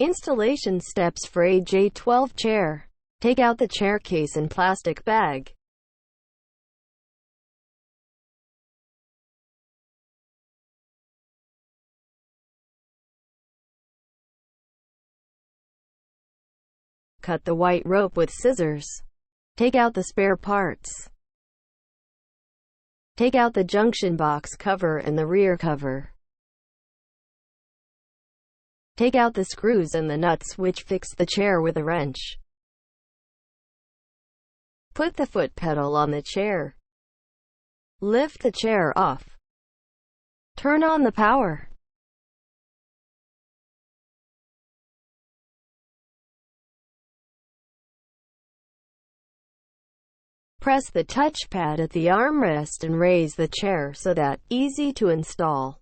Installation steps for AJ12 chair. Take out the chair case and plastic bag. Cut the white rope with scissors. Take out the spare parts. Take out the junction box cover and the rear cover. Take out the screws and the nuts which fix the chair with a wrench. Put the foot pedal on the chair. Lift the chair off. Turn on the power. Press the touchpad at the armrest and raise the chair so that easy to install.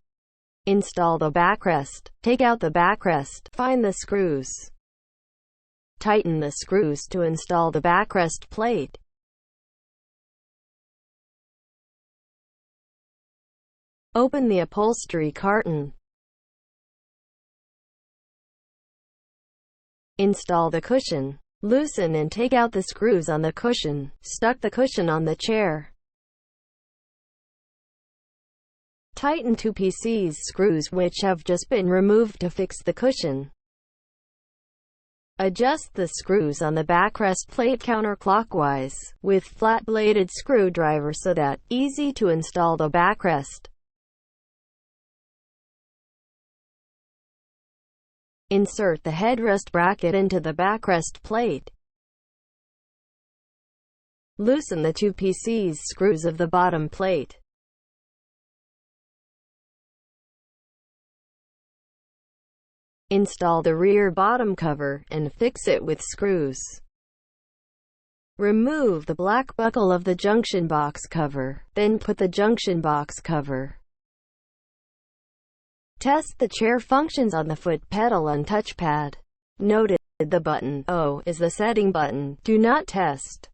Install the backrest. Take out the backrest. Find the screws. Tighten the screws to install the backrest plate. Open the upholstery carton. Install the cushion. Loosen and take out the screws on the cushion. Stuck the cushion on the chair. Tighten 2 PCs screws which have just been removed to fix the cushion. Adjust the screws on the backrest plate counterclockwise with flat-bladed screwdriver so that easy to install the backrest. Insert the headrest bracket into the backrest plate. Loosen the 2 PCs screws of the bottom plate. Install the rear bottom cover and fix it with screws. Remove the black buckle of the junction box cover, then put the junction box cover. Test the chair functions on the foot pedal and touchpad. Noted the button O is the setting button. Do not test.